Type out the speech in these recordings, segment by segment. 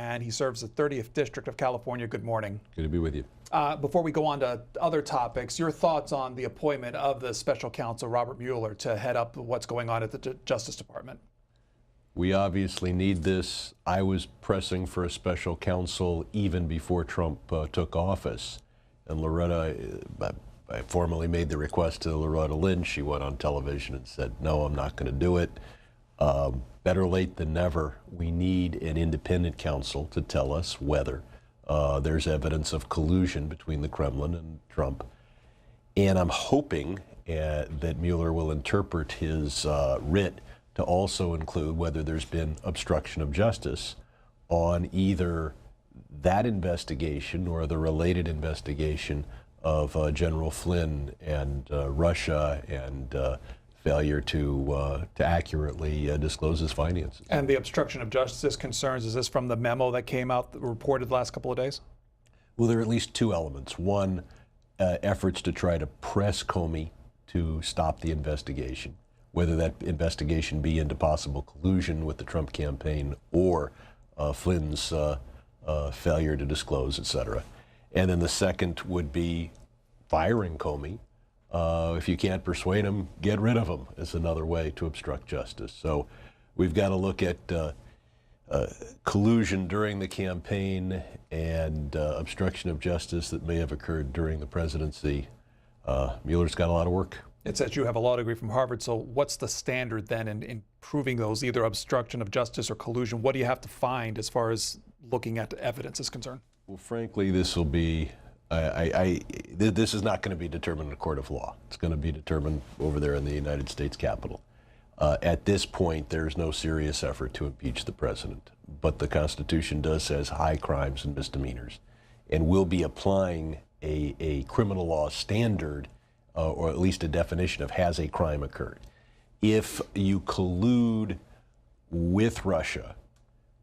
and he serves the 30th District of California. Good morning. Good to be with you. Before we go on to other topics, your thoughts on the appointment of the special counsel, Robert Mueller, to head up what's going on at the Justice Department? We obviously need this. I was pressing for a special counsel even before Trump took office. And Loretta, I formally made the request to Loretta Lynch. She went on television and said, no, I'm not going to do it. Better late than never. We need an independent counsel to tell us whether there's evidence of collusion between the Kremlin and Trump. And I'm hoping that Mueller will interpret his writ to also include whether there's been obstruction of justice on either that investigation or the related investigation of General Flynn and Russia and failure to accurately disclose his finances. And the obstruction of justice concerns, is this from the memo that came out reported the last couple of days? Well, there are at least two elements. One, efforts to try to press Comey to stop the investigation, whether that investigation be into possible collusion with the Trump campaign or Flynn's failure to disclose, et cetera. And then the second would be firing Comey. If you can't persuade him, get rid of him is another way to obstruct justice. So we've got to look at collusion during the campaign and obstruction of justice that may have occurred during the presidency. Mueller's got a lot of work. It says you have a law degree from Harvard, so what's the standard then in proving those, either obstruction of justice or collusion? What do you have to find as far as looking at evidence is concerned? Well, frankly, this will be, this is not going to be determined in a court of law. It's going to be determined over there in the United States Capitol. At this point, there's no serious effort to impeach the president, but the Constitution does says high crimes and misdemeanors, and we'll be applying a criminal law standard, or at least a definition of has a crime occurred. If you collude with Russia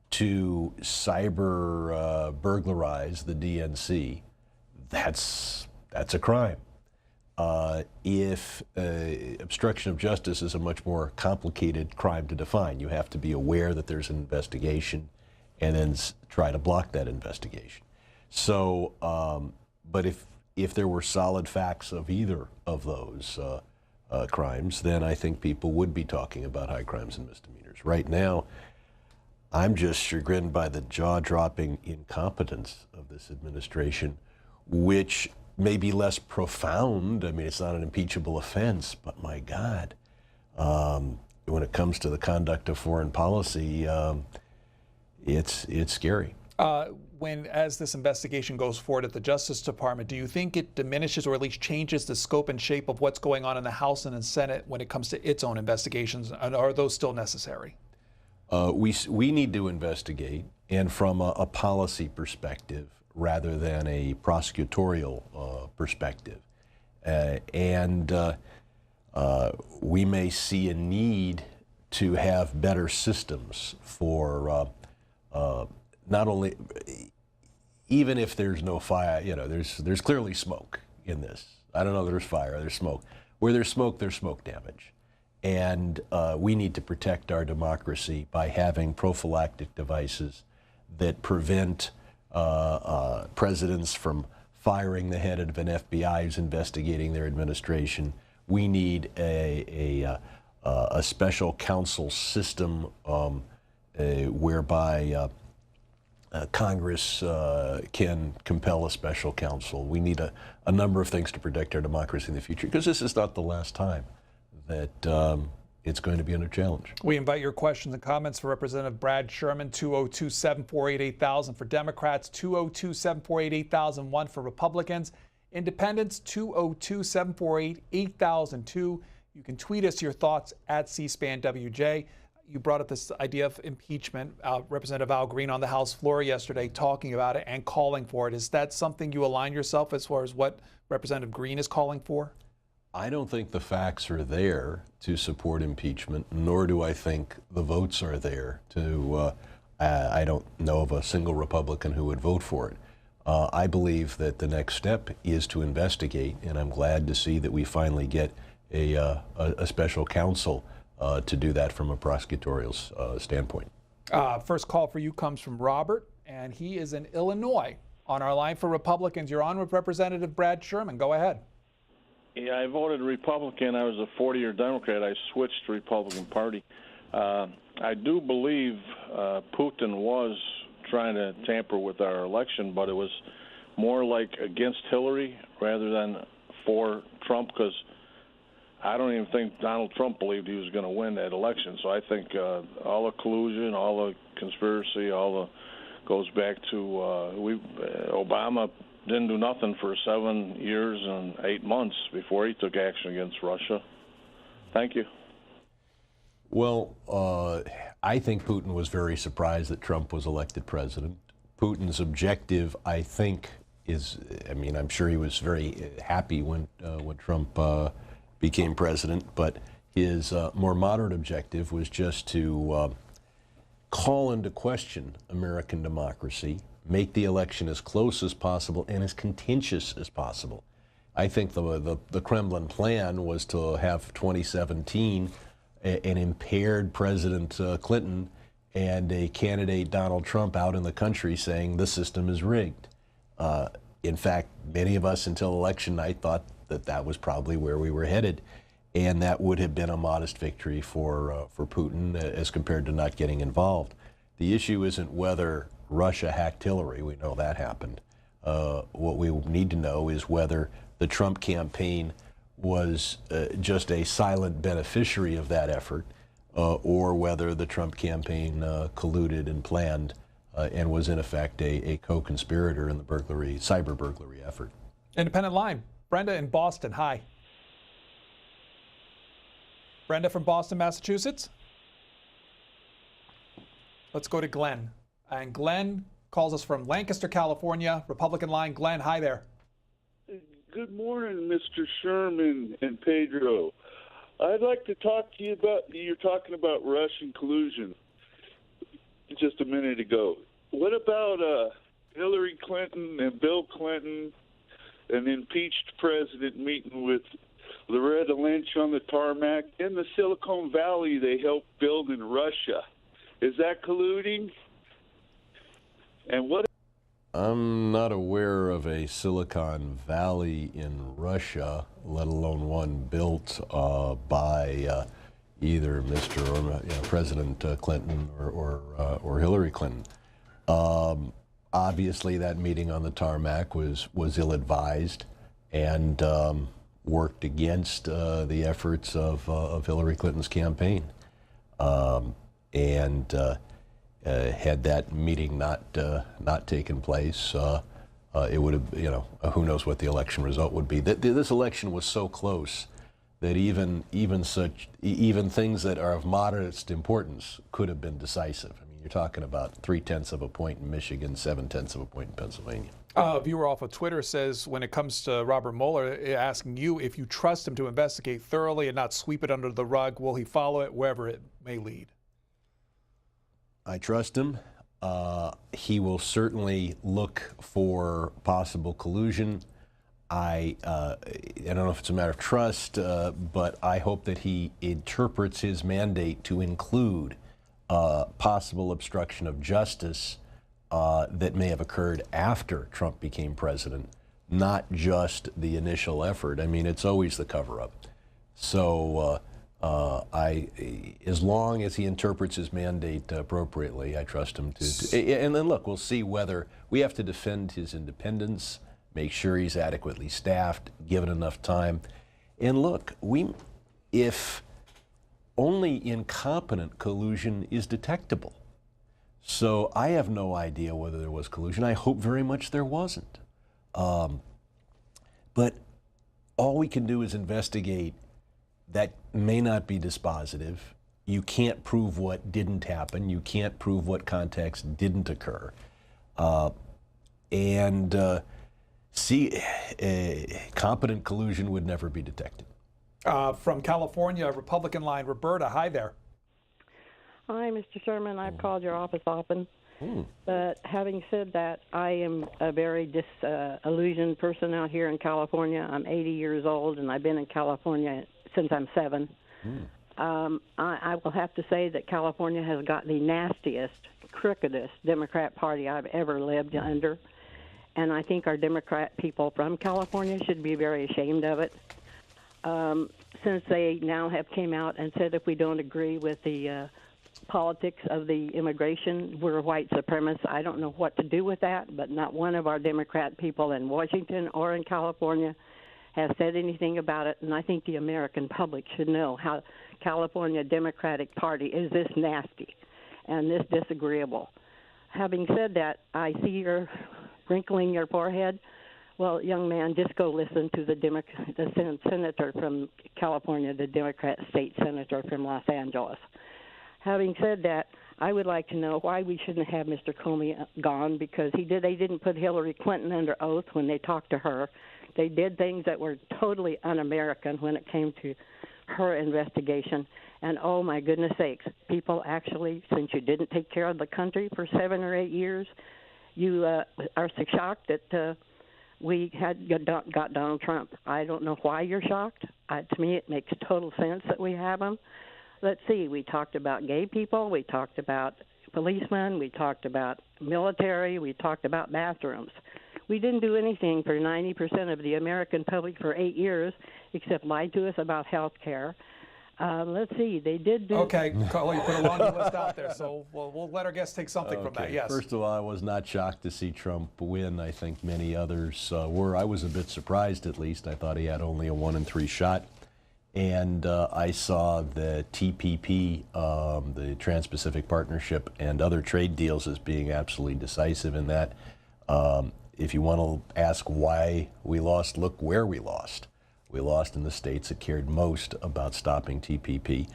to cyber burglarize the DNC, that's a crime. If obstruction of justice is a much more complicated crime to define, you have to be aware that there's an investigation and then try to block that investigation. So, but if there were solid facts of either of those crimes, then I think people would be talking about high crimes and misdemeanors. Right now, I'm just chagrined by the jaw-dropping incompetence of this administration, which may be less profound. I mean, it's not an impeachable offense, but my God, when it comes to the conduct of foreign policy, it's scary. As this investigation goes forward at the Justice Department, do you think it diminishes or at least changes the scope and shape of what's going on in the House and the Senate when it comes to its own investigations, and are those still necessary? We need to investigate, and from a policy perspective rather than a prosecutorial perspective. We may see a need to have better systems for not only, even if there's no fire, you know, there's clearly smoke in this. I don't know if there's fire, there's smoke. Where there's smoke damage. And we need to protect our democracy by having prophylactic devices that prevent presidents from firing the head of an FBI who's investigating their administration. We need a special counsel system whereby Congress can compel a special counsel. We need a number of things to protect our democracy in the future, because this is not the last time that it's going to be under challenge. We invite your questions and comments for Representative Brad Sherman, 202-748-8000 for Democrats, 202-748-8001 for Republicans, Independents, 202-748-8002. You can tweet us your thoughts at C-SPAN WJ. You brought up this idea of impeachment. Representative Al Green on the House floor yesterday talking about it and calling for it. Is that something you align yourself as far as what Representative Green is calling for? I don't think the facts are there to support impeachment, nor do I think the votes are there to, I don't know of a single Republican who would vote for it. I believe that the next step is to investigate, and I'm glad to see that we finally get a special counsel to do that from a prosecutorial standpoint. First call for you comes from Robert, and he is in Illinois. On our line for Republicans, you're on with Representative Brad Sherman. Go ahead. Yeah, I voted Republican. I was a 40-year Democrat. I switched to Republican Party. I do believe Putin was trying to tamper with our election, but it was more like against Hillary rather than for Trump, because I don't even think Donald Trump believed he was going to win that election. So I think all the collusion, all the conspiracy, goes back to Obama didn't do nothing for 7 years and 8 months before he took action against Russia. Thank you. Well, I think Putin was very surprised that Trump was elected president. Putin's objective, I think, I'm sure he was very happy when Trump became president, but his more moderate objective was just to call into question American democracy, make the election as close as possible and as contentious as possible. I think the Kremlin plan was to have 2017 an impaired President Clinton and a candidate Donald Trump out in the country saying the system is rigged. In fact, many of us until election night thought that was probably where we were headed, and that would have been a modest victory for Putin as compared to not getting involved. The issue isn't whether Russia hacked Hillary. We know that happened. What we need to know is whether the Trump campaign was just a silent beneficiary of that effort, or whether the Trump campaign colluded and planned and was in effect a co-conspirator in the cyber burglary effort. Independent line, Brenda in Boston. Hi. Brenda from Boston, Massachusetts. Let's go to Glenn. And Glenn calls us from Lancaster, California. Republican line. Glenn, hi there. Good morning, Mr. Sherman and Pedro. I'd like to talk to you about, you're talking about Russian collusion just a minute ago. What about Hillary Clinton and Bill Clinton, an impeached president, meeting with Loretta Lynch on the tarmac in the Silicon Valley they helped build in Russia? Is that colluding? And what? I'm not aware of a Silicon Valley in Russia, let alone one built by either Mr. or President Clinton or Hillary Clinton. Obviously, that meeting on the tarmac was ill-advised and worked against the efforts of Hillary Clinton's campaign. Had that meeting not taken place, it would have, who knows what the election result would be. This election was so close that even things that are of modest importance could have been decisive. I mean, you're talking about 0.3 of a point in Michigan, 0.7 of a point in Pennsylvania. A viewer off of Twitter says, when it comes to Robert Mueller, asking you if you trust him to investigate thoroughly and not sweep it under the rug, will he follow it wherever it may lead? I trust him. He will certainly look for possible collusion. I don't know if it's a matter of trust, but I hope that he interprets his mandate to include possible obstruction of justice that may have occurred after Trump became president, not just the initial effort. I mean, it's always the cover-up. So as long as he interprets his mandate appropriately, I trust him to. And then look, we'll see whether we have to defend his independence, make sure he's adequately staffed, given enough time. And look, if only incompetent collusion is detectable. So I have no idea whether there was collusion. I hope very much there wasn't. But all we can do is investigate. That may not be dispositive. You can't prove what didn't happen. You can't prove what context didn't occur. Competent collusion would never be detected. From California, Republican line, Roberta, hi there. Hi, Mr. Sherman. I've called your office often. But having said that, I am a very disillusioned person out here in California. I'm 80 years old, and I've been in California since I'm 7. I will have to say that California has got the nastiest, crookedest Democrat Party I've ever lived under. And I think our Democrat people from California should be very ashamed of it. Since they now have came out and said if we don't agree with the politics of the immigration, we're white supremacists. I don't know what to do with that, but not one of our Democrat people in Washington or in California has said anything about it, and I think the American public should know how California Democratic Party is this nasty and this disagreeable. Having said that, I see you're wrinkling your forehead. Well, young man, just go listen to the senator from California, the Democrat state senator from Los Angeles. Having said that, I would like to know why we shouldn't have Mr. Comey gone, because they didn't put Hillary Clinton under oath when they talked to her. They did things that were totally un-American when it came to her investigation. And oh my goodness sakes, people actually, since you didn't take care of the country for 7 or 8 years, you are so shocked that we got Donald Trump. I don't know why you're shocked. To me, it makes total sense that we have him. Let's see, we talked about gay people, we talked about policemen, we talked about military, we talked about bathrooms. We didn't do anything for 90% of the American public for 8 years except lie to us about health care. Let's see, they did do... Okay, Carl, you put a laundry list out there, so we'll let our guests take something from that, yes. First of all, I was not shocked to see Trump win. I think many others were. I was a bit surprised, at least. I thought he had only a 1 in 3 shot. And I saw the TPP, the Trans-Pacific Partnership, and other trade deals as being absolutely decisive in that. If you want to ask why we lost, look where we lost. We lost in the states that cared most about stopping TPP.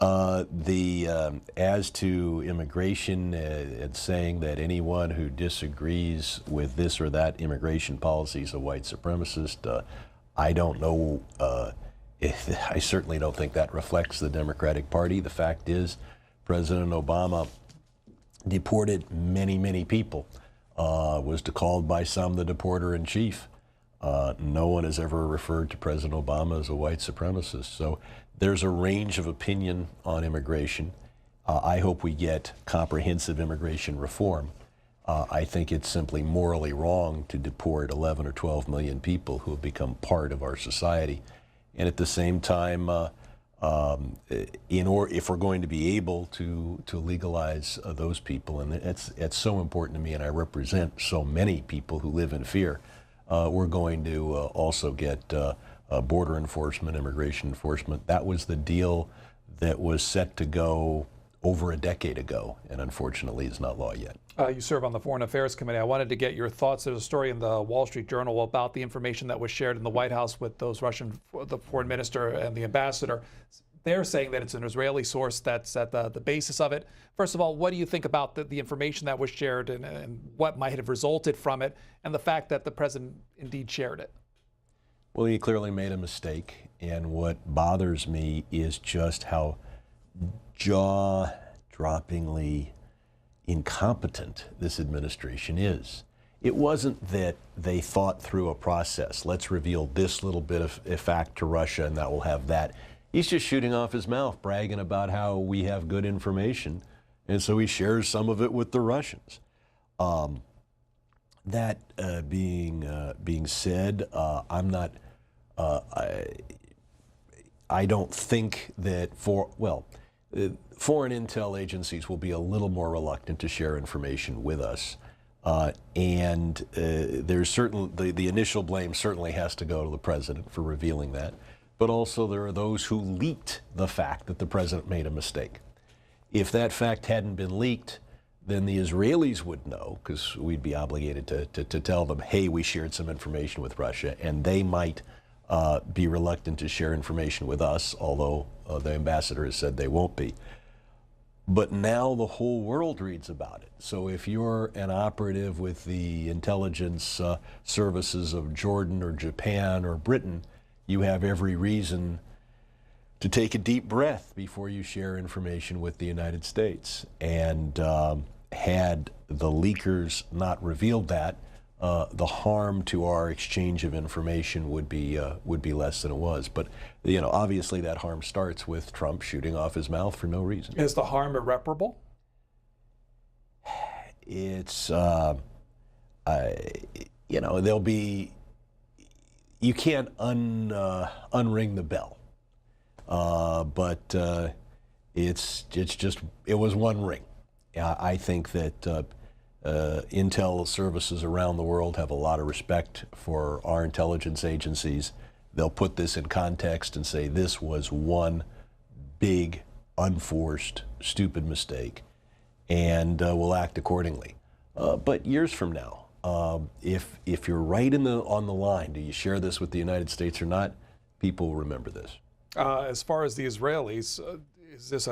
As to immigration and saying that anyone who disagrees with this or that immigration policy is a white supremacist, I don't know. I certainly don't think that reflects the Democratic Party. The fact is, President Obama deported many, many people. Was called by some the deporter-in-chief. No one has ever referred to President Obama as a white supremacist. So there's a range of opinion on immigration. I hope we get comprehensive immigration reform. I think it's simply morally wrong to deport 11 or 12 million people who have become part of our society. And at the same time, if we're going to be able to legalize those people, and it's so important to me, and I represent so many people who live in fear, we're going to also get border enforcement, immigration enforcement. That was the deal that was set to go over a decade ago, and unfortunately is not law yet. You serve on the Foreign Affairs Committee. I wanted to get your thoughts. There's a story in the Wall Street Journal about the information that was shared in the White House with the foreign minister and the ambassador. They're saying that it's an Israeli source that's at the basis of it. First of all, what do you think about the information that was shared and what might have resulted from it, and the fact that the president indeed shared it? Well, he clearly made a mistake, and what bothers me is just how jaw-droppingly incompetent this administration is. It wasn't that they thought through a process. Let's reveal this little bit of a fact to Russia, and that will have that. He's just shooting off his mouth, bragging about how we have good information, and so he shares some of it with the Russians. That being said, I'm not. I don't think that foreign intel agencies will be a little more reluctant to share information with us, and there's the initial blame certainly has to go to the president for revealing that. But also there are those who leaked the fact that the president made a mistake. If that fact hadn't been leaked, then the Israelis would know, because we'd be obligated to tell them, hey, we shared some information with Russia, and they might be reluctant to share information with us, although the ambassador has said they won't be. But now the whole world reads about it. So if you're an operative with the intelligence services of Jordan or Japan or Britain, you have every reason to take a deep breath before you share information with the United States. And had the leakers not revealed that, the harm to our exchange of information would be less than it was. But obviously that harm starts with Trump shooting off his mouth for no reason. Is the harm irreparable? It's there'll be, you can't unring the bell, but it was one ring. I think that intel services around the world have a lot of respect for our intelligence agencies. They'll put this in context and say this was one big, unforced, stupid mistake, and will act accordingly. But years from now, if you're right on the line, do you share this with the United States or not? People will remember this. As far as the Israelis, is this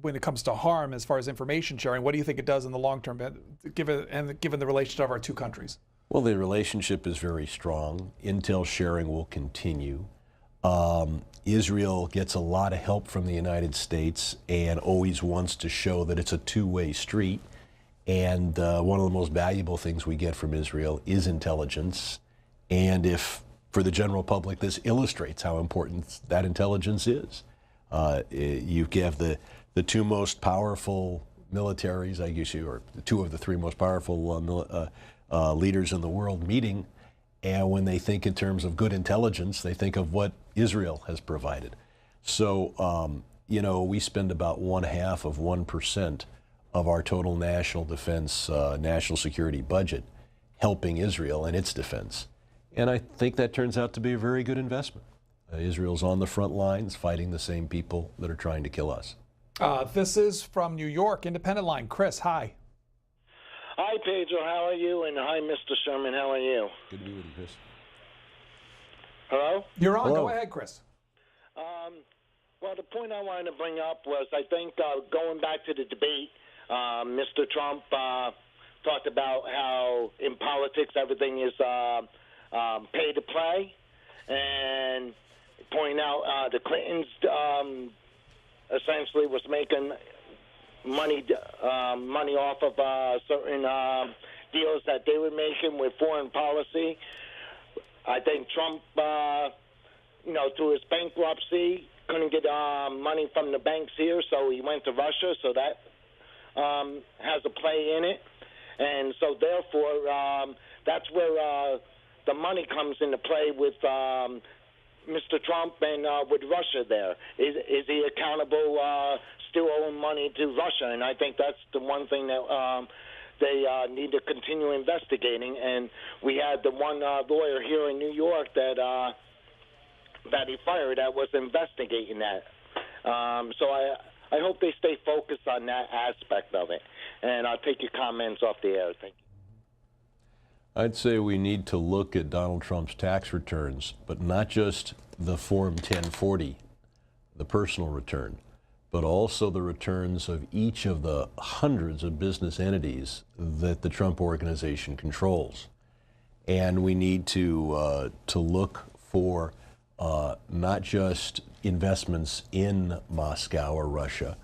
when it comes to harm, as far as information sharing, what do you think it does in the long term, given the relationship of our two countries? Well, the relationship is very strong. Intel sharing will continue. Israel gets a lot of help from the United States and always wants to show that it's a two-way street. And one of the most valuable things we get from Israel is intelligence. And if, for the general public, this illustrates how important that intelligence is. You have the two most powerful militaries, I guess or two of the three most powerful leaders in the world meeting, and when they think in terms of good intelligence, they think of what Israel has provided. So, we spend about 1/2% of our total national defense, national security budget helping Israel and its defense. And I think that turns out to be a very good investment. Israel's on the front lines fighting the same people that are trying to kill us. This is from New York, Independent Line. Chris, hi. Hi, Pedro. How are you? And hi, Mr. Sherman. How are you? Good to be with you, Chris. Hello? You're on. Hello. Go ahead, Chris. Well, the point I wanted to bring up was I think going back to the debate, Mr. Trump talked about how in politics everything is pay to play, and pointing out the Clintons essentially was making money off of certain deals that they were making with foreign policy. I think Trump, through his bankruptcy, couldn't get money from the banks here, so he went to Russia. So that has a play in it, and so therefore that's where the money comes into play with Mr. Trump and with Russia. There is he accountable? Still owing money to Russia, and I think that's the one thing that they need to continue investigating. And we had the one lawyer here in New York that he fired that was investigating that. So I hope they stay focused on that aspect of it. And I'll take your comments off the air. Thank you. I'd say we need to look at Donald Trump's tax returns, but not just the Form 1040, the personal return, but also the returns of each of the hundreds of business entities that the Trump organization controls. And we need to look for not just investments in Moscow or Russia,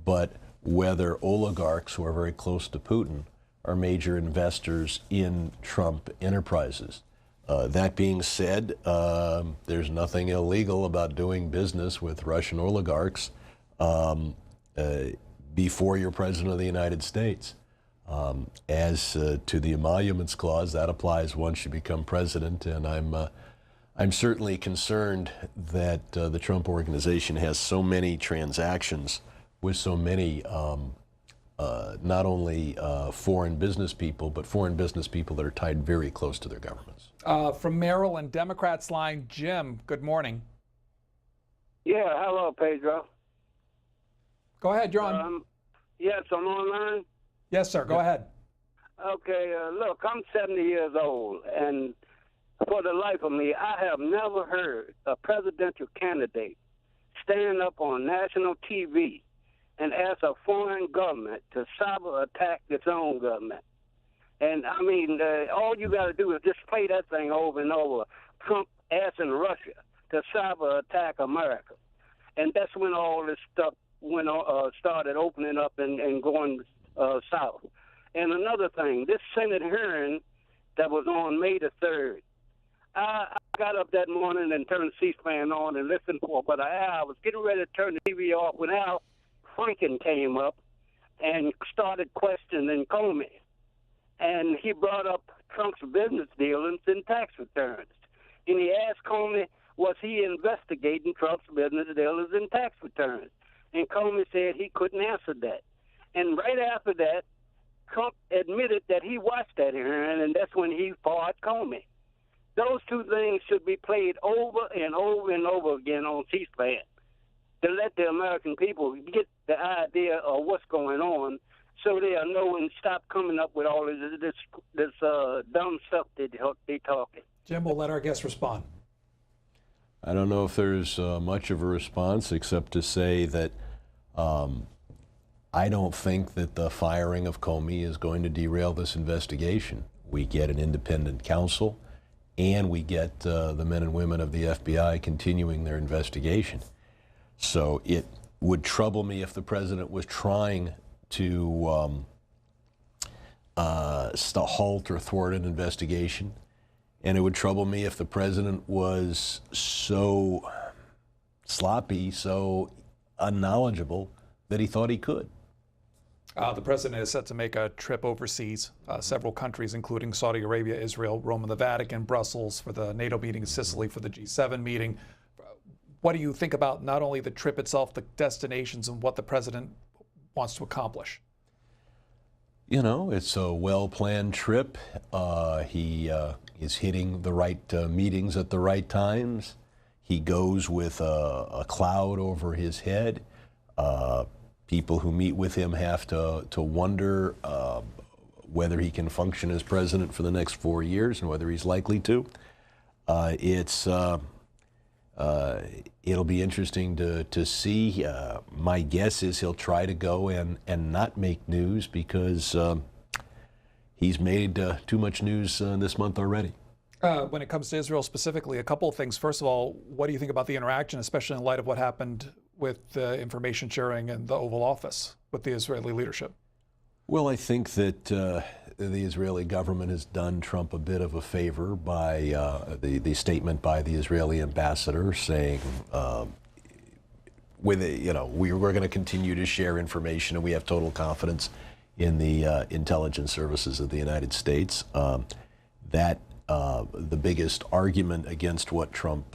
but whether oligarchs who are very close to Putin are major investors in Trump enterprises. That being said, there's nothing illegal about doing business with Russian oligarchs before you're president of the United States. As to the emoluments clause, that applies once you become president, and I'm certainly concerned that the Trump organization has so many transactions with so many not only foreign business people, but foreign business people that are tied very close to their governments. From Maryland, Democrats line, Jim, good morning. Yeah, hello, Pedro. Go ahead, you're on. Yes, I'm online. Yes, sir, go ahead. Okay, look, I'm 70 years old, and for the life of me, I have never heard a presidential candidate stand up on national TV and ask a foreign government to cyber attack its own government. And I mean, all you got to do is just play that thing over and over. Trump asking Russia to cyber attack America, and that's when all this stuff started opening up and going south. And another thing, this Senate hearing that was on May the 3rd. I got up that morning and turned C-SPAN on and listened for about an hour. I was getting ready to turn the TV off when Al Franken came up and started questioning Comey. And he brought up Trump's business dealings and tax returns. And he asked Comey, was he investigating Trump's business dealings and tax returns? And Comey said he couldn't answer that. And right after that, Trump admitted that he watched that hearing, and that's when he fought Comey. Those two things should be played over and over and over again on C-SPAN to let the American people get the idea of what's going on, so they'll know and stop coming up with all this dumb stuff that they talking. Jim, we'll let our guests respond. I don't know if there's much of a response except to say that I don't think that the firing of Comey is going to derail this investigation. We get an independent counsel, and we get the men and women of the FBI continuing their investigation. So it would trouble me if the president was trying to halt or thwart an investigation. And it would trouble me if the president was so sloppy, so unknowledgeable that he thought he could. The president is set to make a trip overseas, several countries, including Saudi Arabia, Israel, Rome, and the Vatican, Brussels for the NATO meeting, Sicily for the G7 meeting. What do you think about not only the trip itself, the destinations, and what the president wants to accomplish? You know, it's a well-planned trip. He is hitting the right meetings at the right times. He goes with a cloud over his head. People who meet with him have to wonder whether he can function as president for the next 4 years and whether he's likely to. It'll be interesting to see. My guess is he'll try to go and not make news because he's made too much news this month already. When it comes to Israel specifically, a couple of things. First of all, what do you think about the interaction, especially in light of what happened with the information sharing in the Oval Office with the Israeli leadership? Well, I think that the Israeli government has done Trump a bit of a favor by the statement by the Israeli ambassador saying, we're going to continue to share information and we have total confidence in the intelligence services of the United States. The biggest argument against what Trump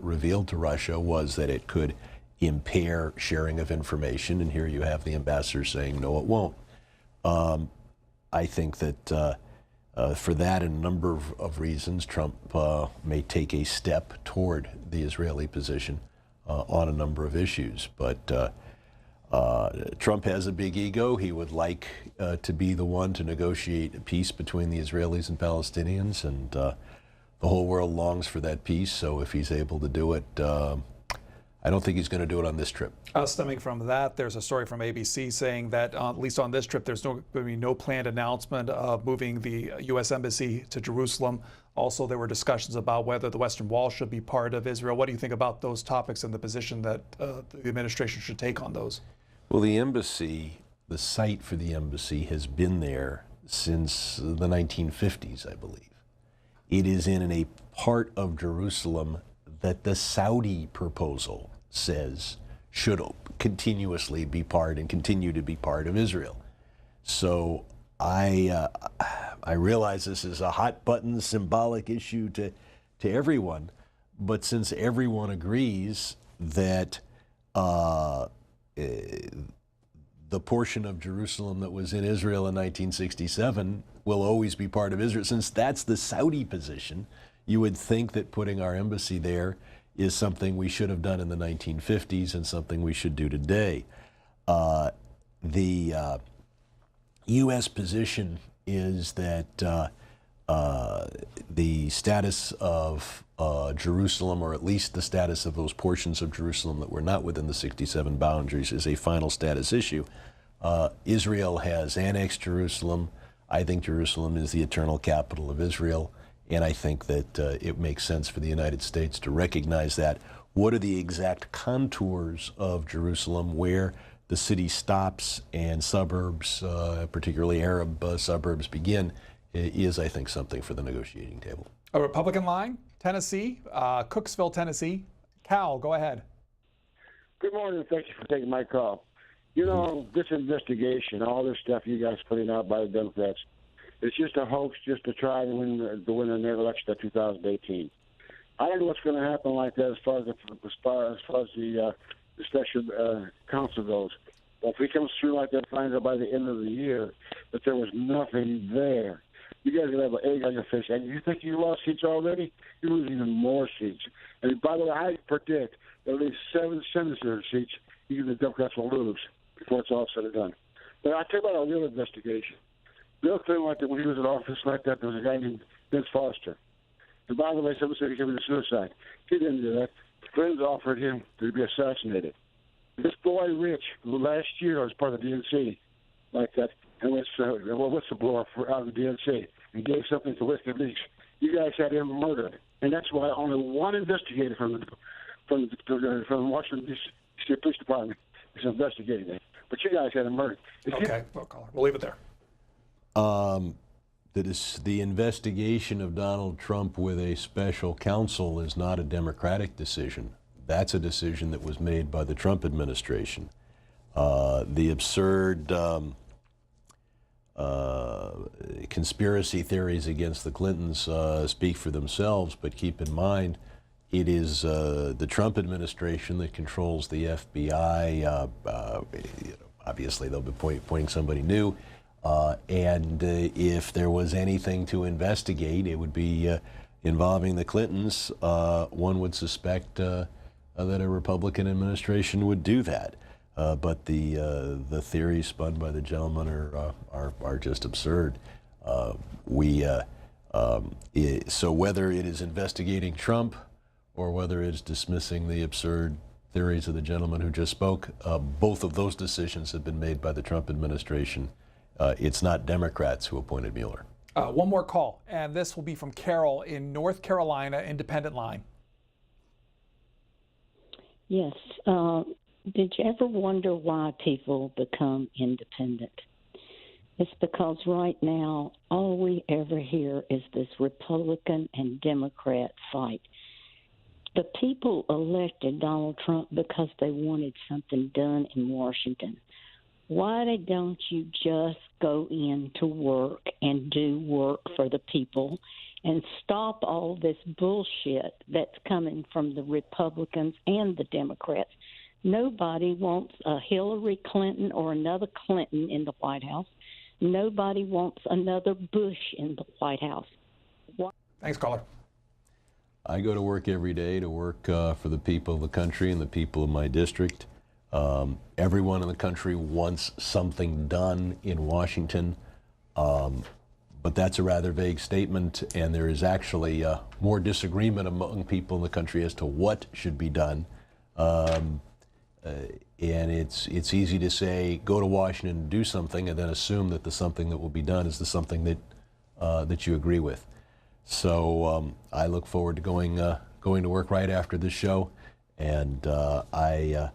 revealed to Russia was that it could impair sharing of information, and here you have the ambassador saying, no, it won't. I think that for that and a number of reasons, Trump may take a step toward the Israeli position on a number of issues. But Trump has a big ego. He would like to be the one to negotiate a peace between the Israelis and Palestinians, and the whole world longs for that peace. So if he's able to do it, I don't think he's going to do it on this trip. Stemming from that, there's a story from ABC saying that at least on this trip, there's going to be no planned announcement of moving the U.S. Embassy to Jerusalem. Also, there were discussions about whether the Western Wall should be part of Israel. What do you think about those topics and the position that the administration should take on those? Well, the embassy, the site for the embassy has been there since the 1950s, I believe. It is in a part of Jerusalem that the Saudi proposal says should continuously be part and continue to be part of Israel. So I realize this is a hot button symbolic issue to everyone, but since everyone agrees that the portion of Jerusalem that was in Israel in 1967 will always be part of Israel, since that's the Saudi position, you would think that putting our embassy there is something we should have done in the 1950s and something we should do today. The U.S. position is that the status of Jerusalem, or at least the status of those portions of Jerusalem that were not within the 67 boundaries, is a final status issue. Israel has annexed Jerusalem. I think Jerusalem is the eternal capital of Israel. And I think that it makes sense for the United States to recognize that. What are the exact contours of Jerusalem, where the city stops and suburbs, particularly Arab suburbs, begin, is, I think, something for the negotiating table. A Republican line, Tennessee, Cooksville, Tennessee. Cal, go ahead. Good morning. Thank you for taking my call. You know, this investigation, all this stuff you guys putting out by the Democrats, it's just a hoax just to try to win their election in 2018. I don't know what's going to happen like that as far as the special counsel goes. But if he comes through like that, finds out by the end of the year that there was nothing there, you guys are going to have an egg on your face. And you think you lost seats already? You lose even more seats. And by the way, I predict that at least 7 senator seats the Democrats will lose before it's all said and done. But I'll tell you about a real investigation. Bill Clinton, like that, when he was in office like that, there was a guy named Vince Foster. And by the way, someone said he committed suicide. He didn't do that. Friends offered him to be assassinated. This boy, Rich, who last year was part of the DNC, like that, and was a whistleblower out of the DNC, and gave something to WikiLeaks. You guys had him murdered, and that's why only one investigator from the Washington D.C. Police Department is investigating it. But you guys had him murdered. Okay, we'll leave it there. The investigation of Donald Trump with a special counsel is not a Democratic decision. That's a decision that was made by the Trump administration. The absurd conspiracy theories against the Clintons speak for themselves, but keep in mind, it is the Trump administration that controls the FBI. Obviously, they'll be appointing somebody new. And if there was anything to investigate, it would be involving the Clintons. One would suspect that a Republican administration would do that. But the theories spun by the gentleman are just absurd. So whether it is investigating Trump or whether it's dismissing the absurd theories of the gentleman who just spoke, both of those decisions have been made by the Trump administration. It's not Democrats who appointed Mueller. One more call, and this will be from Carol in North Carolina, Independent Line. Yes. Did you ever wonder why people become independent? It's because right now all we ever hear is this Republican and Democrat fight. The people elected Donald Trump because they wanted something done in Washington. Why don't you just go in to work and do work for the people and stop all this bullshit that's coming from the Republicans and the Democrats? Nobody wants a Hillary Clinton or another Clinton in the White House. Nobody wants another Bush in the White House. Thanks, caller. I go to work every day to work for the people of the country and the people of my district. Everyone in the country wants something done in Washington, but that's a rather vague statement, and there is actually more disagreement among people in the country as to what should be done. And it's easy to say, go to Washington and do something, and then assume that the something that will be done is the something that you agree with. So I look forward to going to work right after this show, and I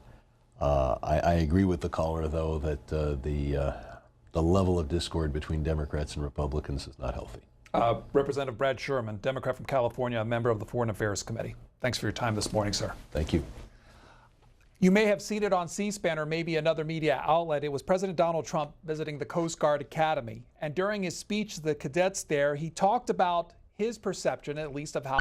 agree with the caller, though, that the level of discord between Democrats and Republicans is not healthy. Representative Brad Sherman, Democrat from California, a member of the Foreign Affairs Committee. Thanks for your time this morning, sir. Thank you. You may have seen it on C-SPAN or maybe another media outlet. It was President Donald Trump visiting the Coast Guard Academy. And during his speech to the cadets there, he talked about his perception, at least, of how